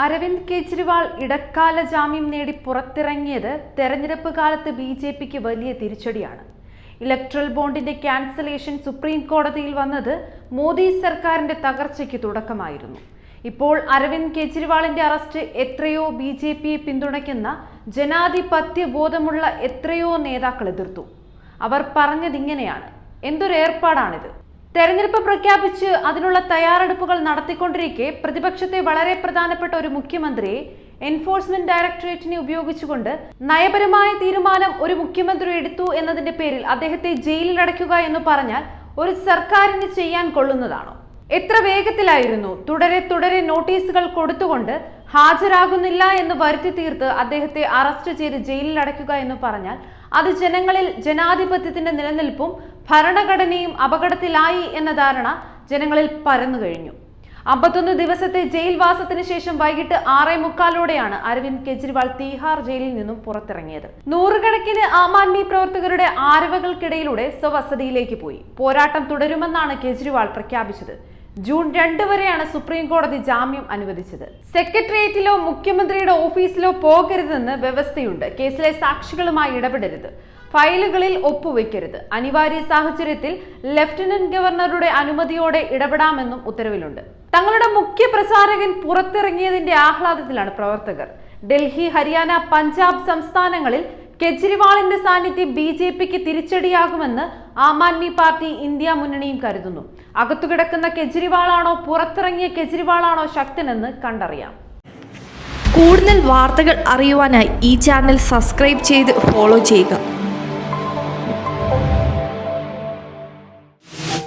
അരവിന്ദ് കെജ്രിവാൾ ഇടക്കാല ജാമ്യം നേടി പുറത്തിറങ്ങിയത് തെരഞ്ഞെടുപ്പ് കാലത്ത് ബിജെപിക്ക് വലിയ തിരിച്ചടിയാണ്. ഇലക്ട്രൽ ബോണ്ടിന്റെ ക്യാൻസലേഷൻ സുപ്രീം കോടതിയിൽ വന്നത് മോദി സർക്കാരിന്റെ തകർച്ചയ്ക്ക് തുടക്കമായിരുന്നു. ഇപ്പോൾ അരവിന്ദ് കെജ്രിവാളിന്റെ അറസ്റ്റ് എത്രയോ ബിജെപിയെ പിന്തുണയ്ക്കുന്ന ജനാധിപത്യ ബോധമുള്ള എത്രയോ നേതാക്കൾ എതിർത്തു. അവർ പറഞ്ഞതിങ്ങനെയാണ്: എന്തൊരു ഏർപ്പാടാണിത്! തെരഞ്ഞെടുപ്പ് പ്രഖ്യാപിച്ച് അതിനുള്ള തയ്യാറെടുപ്പുകൾ നടത്തിക്കൊണ്ടിരിക്കെ പ്രതിപക്ഷത്തെ വളരെ പ്രധാനപ്പെട്ട ഒരു മുഖ്യമന്ത്രിയെ എൻഫോഴ്സ്മെന്റ് ഡയറക്ടറേറ്റിനെ ഉപയോഗിച്ചുകൊണ്ട് നയപരമായ തീരുമാനം ഒരു മുഖ്യമന്ത്രി എടുത്തു എന്നതിന്റെ പേരിൽ അദ്ദേഹത്തെ ജയിലിൽ അടയ്ക്കുക എന്ന് പറഞ്ഞാൽ ഒരു സർക്കാരിന് ചെയ്യാൻ കൊള്ളുന്നതാണോ? എത്ര വേഗത്തിലായിരുന്നു തുടരെ നോട്ടീസുകൾ കൊടുത്തുകൊണ്ട് ഹാജരാകുന്നില്ല എന്ന് വരുത്തി തീർത്ത് അദ്ദേഹത്തെ അറസ്റ്റ് ചെയ്ത് ജയിലിൽ അടയ്ക്കുക എന്ന് പറഞ്ഞാൽ അത് ജനങ്ങളിൽ ജനാധിപത്യത്തിന്റെ നിലനിൽപ്പും ഭരണഘടനയും അപകടത്തിലായി എന്ന ധാരണ ജനങ്ങളിൽ പരന്നു കഴിഞ്ഞു. 51 ദിവസത്തെ ജയിൽവാസത്തിന് ശേഷം വൈകിട്ട് 6:45 അരവിന്ദ് കെജ്രിവാൾ തീഹാർ ജയിലിൽ നിന്നും പുറത്തിറങ്ങിയത്. നൂറുകണക്കിന് ആം ആദ്മി പ്രവർത്തകരുടെ ആരവകൾക്കിടയിലൂടെ സ്വവസതിയിലേക്ക് പോയി. പോരാട്ടം തുടരുമെന്നാണ് കെജ്രിവാൾ പ്രഖ്യാപിച്ചത്. ജൂൺ 2 വരെയാണ് സുപ്രീം കോടതി ജാമ്യം അനുവദിച്ചത്. സെക്രട്ടേറിയറ്റിലോ മുഖ്യമന്ത്രിയുടെ ഓഫീസിലോ പോകരുതെന്ന് വ്യവസ്ഥയുണ്ട്. കേസിലെ സാക്ഷികളുമായി ഇടപെടരുത്, ഫയലുകളിൽ ഒപ്പുവെക്കരുത്, അനിവാര്യ സാഹചര്യത്തിൽ ലഫ്റ്റനന്റ് ഗവർണറുടെ അനുമതിയോടെ ഇടപെടാമെന്നും ഉത്തരവിലുണ്ട്. തങ്ങളുടെ മുഖ്യ പ്രചാരകൻ പുറത്തിറങ്ങിയതിന്റെ ആഹ്ലാദത്തിലാണ് പ്രവർത്തകർ. ഡൽഹി, ഹരിയാന, പഞ്ചാബ് സംസ്ഥാനങ്ങളിൽ കെജ്രിവാളിന്റെ സാന്നിധ്യം ബിജെപിക്ക് തിരിച്ചടിയാകുമെന്ന് ആം ആദ്മി പാർട്ടി, ഇന്ത്യ മുന്നണിയും കരുതുന്നു. അകത്തുകിടക്കുന്ന കെജ്രിവാളാണോ പുറത്തിറങ്ങിയ കെജ്രിവാളാണോ ശക്തനെന്ന് കണ്ടറിയാം. കൂടുതൽ വാർത്തകൾ അറിയുവാനായി ഈ ചാനൽ സബ്സ്ക്രൈബ് ചെയ്ത് ഫോളോ ചെയ്യുക.